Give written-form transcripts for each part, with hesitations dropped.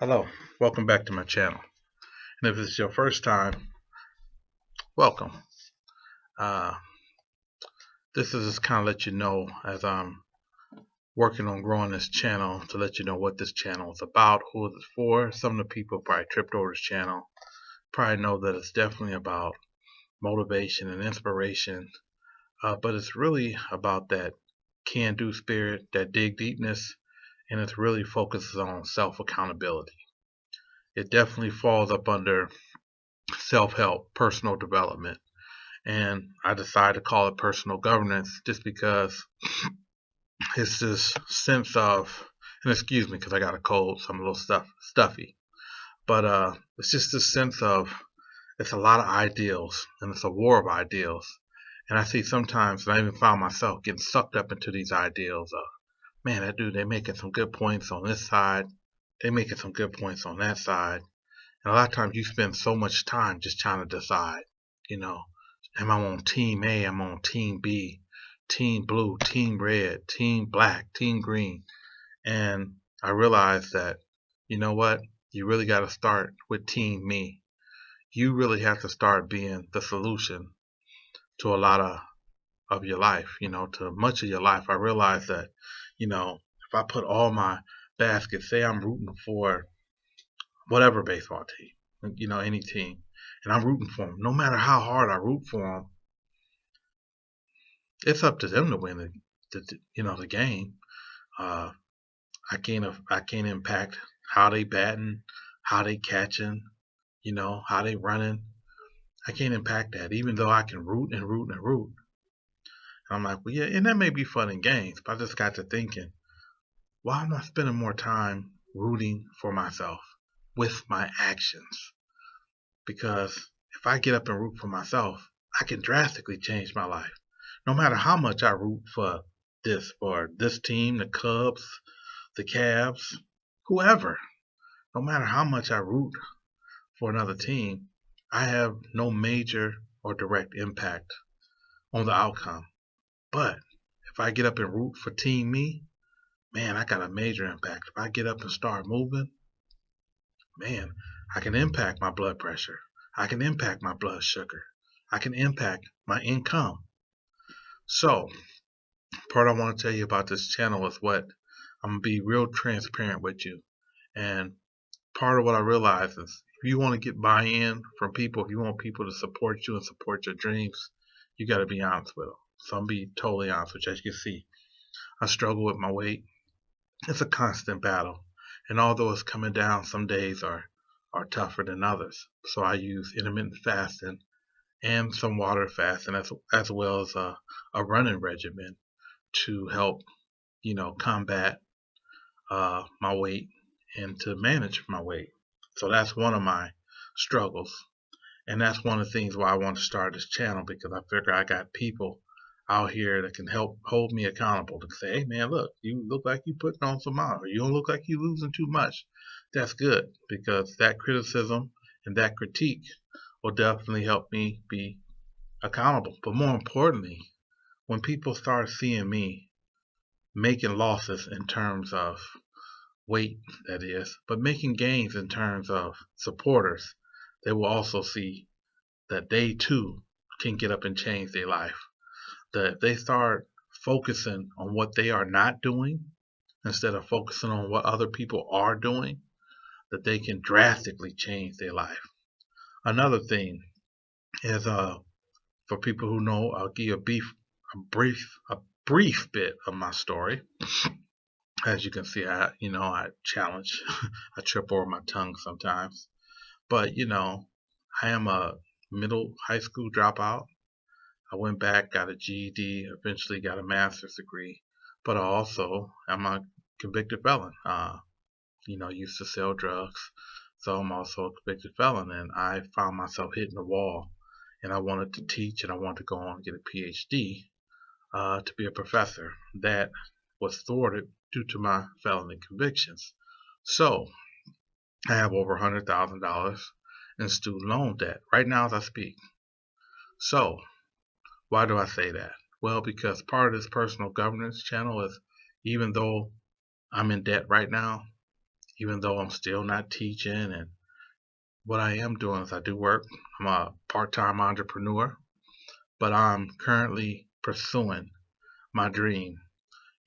Hello, welcome back to my channel. And if it's your first time, welcome. Uh, this is just kind of let you know as I'm working on growing this channel to let you know what this channel is about, who it's for. Some of the people probably tripped over this channel probably know that it's definitely about motivation and inspiration, but it's really about that can-do spirit, that dig deepness, and it really focuses on self-accountability. It definitely falls up under self-help, personal development, and I decided to call it personal governance just because it's this sense of, and excuse me because I got a cold, so I'm a little stuffy, but it's just this sense of it's a lot of ideals and it's a war of ideals, and I see sometimes, and I even found myself getting sucked up into these ideals of, man, that dude, they making some good points on this side, they making some good points on that side, and a lot of times you spend so much time just trying to decide, you know, am I on team A? I'm on team B, team blue, team red, team black, team green. And I realized that, you know what? You really got to start with team me. You really have to start being the solution to a lot of your life, to much of your life. I realized that, if I put all my baskets, say I'm rooting for whatever baseball team, any team, and I'm rooting for them, no matter how hard I root for them, it's up to them to win the game. Uh, I can't impact how they batting, how they catching, how they running. I can't impact that, even though I can root and root and root. And I'm like, well, yeah, and that may be fun in games, but I just got to thinking, why am I spending more time rooting for myself with my actions? Because if I get up and root for myself, I can drastically change my life. No matter how much I root for this team, the Cubs, the Cavs, whoever, no matter how much I root for another team, I have no major or direct impact on the outcome. But if I get up and root for Team Me, man, I got a major impact. If I get up and start moving, man, I can impact my blood pressure. I can impact my blood sugar. I can impact my income. So, part I want to tell you about this channel is what I'm going to be real transparent with you. And part of what I realize is if you want to get buy-in from people, if you want people to support you and support your dreams, you got to be honest with them. So I'm be totally honest with you. As you can see, I struggle with my weight. It's a constant battle. And although it's coming down, some days are tougher than others. So I use intermittent fasting and some water fasting as well as a running regimen to help, combat my weight and to manage my weight. So that's one of my struggles. And that's one of the things why I want to start this channel, because I figure I got people out here that can help hold me accountable to say, hey man, look, you look like you putting on some miles, or you don't look like you losing too much. That's good, because that criticism and that critique will definitely help me be accountable. But more importantly, when people start seeing me making losses in terms of weight, that is, but making gains in terms of supporters, they will also see that they too can get up and change their life. That if they start focusing on what they are not doing instead of focusing on what other people are doing, that they can drastically change their life. Another thing is for people who know, I'll give you a brief bit of my story. As you can see, I challenge, I trip over my tongue sometimes. But I am a middle high school dropout. I went back, got a GED, eventually got a master's degree. But I also am a convicted felon. Used to sell drugs. So I'm also a convicted felon, and I found myself hitting the wall. And I wanted to teach, and I wanted to go on and get a PhD to be a professor. That was thwarted due to my felony convictions. So I have over $100,000 in student loan debt right now as I speak. So why do I say that? Well, because part of this personal governance channel is, even though I'm in debt right now, even though I'm still not teaching. And what I am doing is I do work. I'm a part-time entrepreneur, but I'm currently pursuing my dream,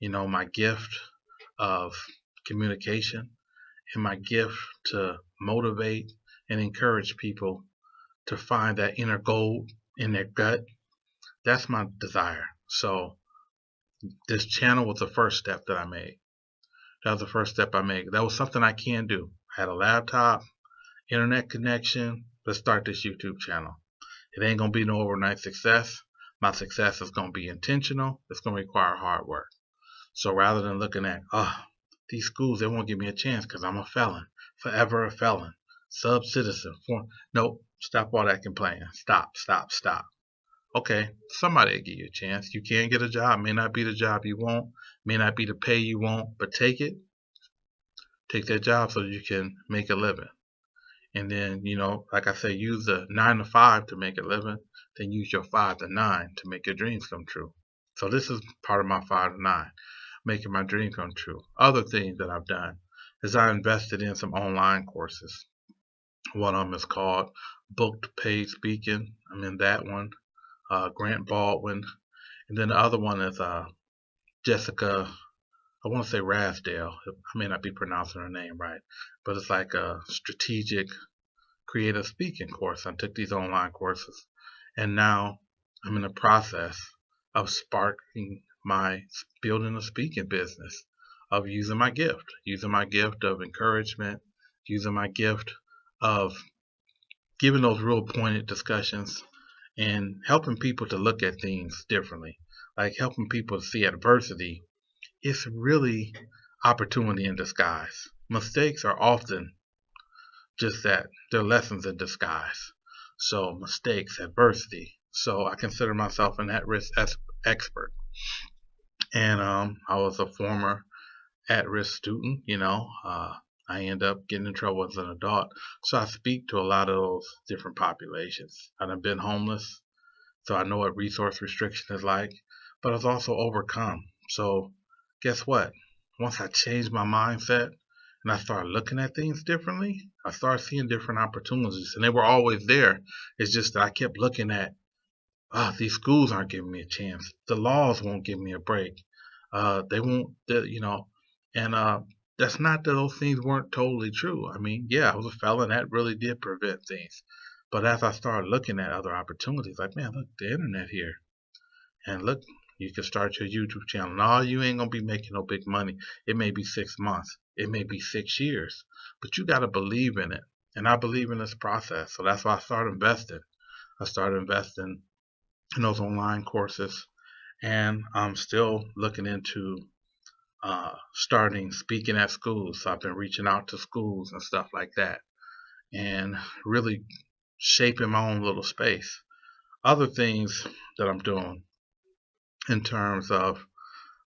my gift of communication and my gift to motivate and encourage people to find that inner gold in their gut. That's my desire. So this channel was the first step that I made. That was the first step I made. That was something I can do. I had a laptop, internet connection. Let's start this YouTube channel. It ain't going to be no overnight success. My success is going to be intentional. It's going to require hard work. So rather than looking at, these schools, they won't give me a chance because I'm a felon, forever a felon, sub-citizen. Nope, stop all that complaining. Stop. Okay, somebody will give you a chance. You can get a job. May not be the job you want, may not be the pay you want, but take it. Take that job so you can make a living. And then, like I say, use the 9 to 5 to make a living, then use your 5 to 9 to make your dreams come true. So this is part of my 5 to 9, making my dream come true. Other things that I've done is I invested in some online courses. One of them is called Booked Paid Speaking. I'm in that one. Grant Baldwin. And then the other one is Jessica, I want to say Rasdale. I may not be pronouncing her name right, but it's like a strategic creative speaking course. I took these online courses, and now I'm in the process of sparking my building a speaking business, of using my gift of encouragement, using my gift of giving those real pointed discussions and helping people to look at things differently, like helping people to see adversity. It's really opportunity in disguise. Mistakes are often just that. They're lessons in disguise. So mistakes, adversity. So I consider myself an at-risk expert. And I was a former at-risk student, I end up getting in trouble as an adult. So I speak to a lot of those different populations. I've been homeless, so I know what resource restriction is like, but I've also overcome. So guess what? Once I changed my mindset and I started looking at things differently, I started seeing different opportunities, and they were always there. It's just that I kept looking at, these schools aren't giving me a chance. The laws won't give me a break. They won't, and that's not that those things weren't totally true. I mean, yeah, I was a felon. That really did prevent things. But as I started looking at other opportunities, like, man, look, the internet here. And look, you can start your YouTube channel. No, you ain't going to be making no big money. It may be 6 months. It may be 6 years. But you got to believe in it. And I believe in this process. So that's why I started investing. I started investing in those online courses. And I'm still looking into starting speaking at schools. So I've been reaching out to schools and stuff like that, and really shaping my own little space. Other things that I'm doing in terms of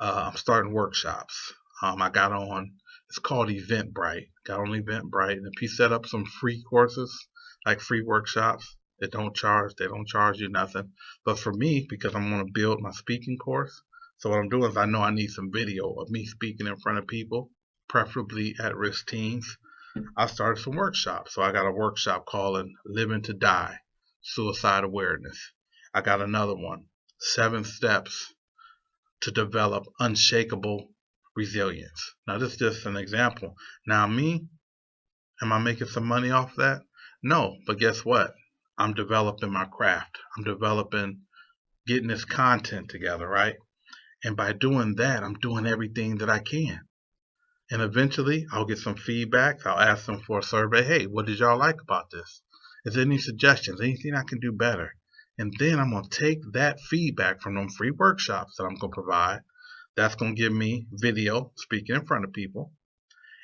I'm starting workshops. I got on, it's called Eventbrite. Got on Eventbrite, and if you set up some free courses, like free workshops, they don't charge you nothing. But for me, because I'm going to build my speaking course, so what I'm doing is I know I need some video of me speaking in front of people, preferably at-risk teens. I started some workshops. So I got a workshop called Living to Die, Suicide Awareness. I got another one, 7 Steps to Develop Unshakable Resilience. Now this is just an example. Now me, am I making some money off that? No, but guess what? I'm developing my craft. I'm developing, getting this content together, right? And by doing that, I'm doing everything that I can. And eventually, I'll get some feedback. I'll ask them for a survey. Hey, what did y'all like about this? Is there any suggestions? Anything I can do better? And then I'm going to take that feedback from them free workshops that I'm going to provide. That's going to give me video, speaking in front of people.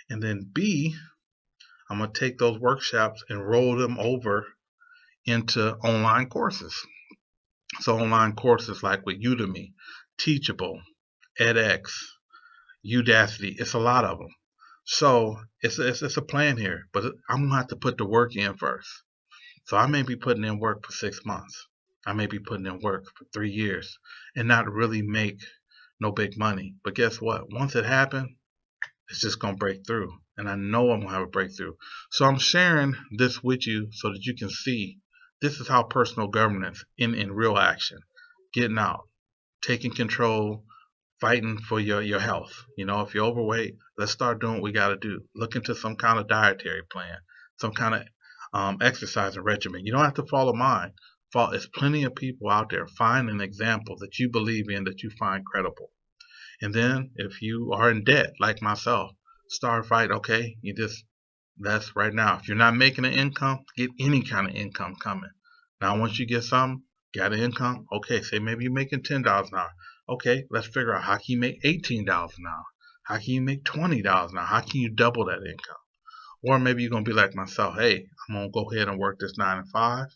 And then B, I'm going to take those workshops and roll them over into online courses. So online courses like with Udemy, Teachable, edX, Udacity, it's a lot of them. So it's a plan here, but I'm going to have to put the work in first. So I may be putting in work for 6 months. I may be putting in work for 3 years and not really make no big money. But guess what? Once it happens, it's just going to break through. And I know I'm going to have a breakthrough. So I'm sharing this with you so that you can see this is how personal governance in real action, getting out, taking control, fighting for your health. If you're overweight, let's start doing what we got to do. Look into some kind of dietary plan, some kind of exercising regimen. You don't have to follow mine. There's plenty of people out there. Find an example that you believe in, that you find credible. And then if you are in debt like myself, start fight. Okay, that's right now. If you're not making an income, get any kind of income coming. Now once you get some, got an income, okay, say maybe you're making $10 an hour. Okay, let's figure out how can you make $18 an hour? How can you make $20 an hour? How can you double that income? Or maybe you're gonna be like myself, hey, I'm gonna go ahead and work this 9 to 5,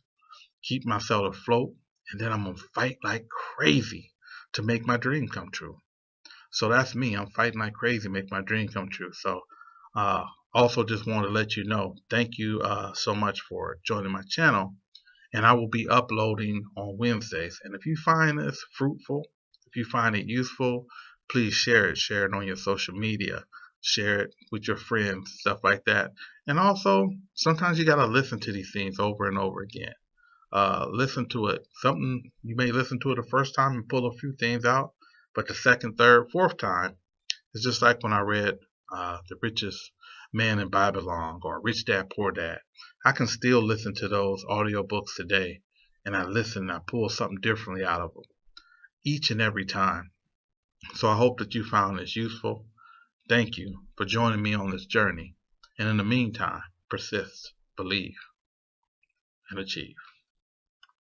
keep myself afloat, and then I'm gonna fight like crazy to make my dream come true. So that's me. I'm fighting like crazy to make my dream come true. So uh, also just want to let you know, thank you so much for joining my channel. And I will be uploading on Wednesdays. And if you find this fruitful, if you find it useful, please share it. Share it on your social media. Share it with your friends, stuff like that. And also, sometimes you got to listen to these things over and over again. Listen to it. Something you may listen to it the first time and pull a few things out, but the second, third, fourth time, it's just like when I read The Richest Man in Babylon or Rich Dad Poor Dad. I can still listen to those audiobooks today, and I listen and I pull something differently out of them each and every time. So I hope that you found this useful. Thank you for joining me on this journey. And in the meantime, persist, believe, and achieve.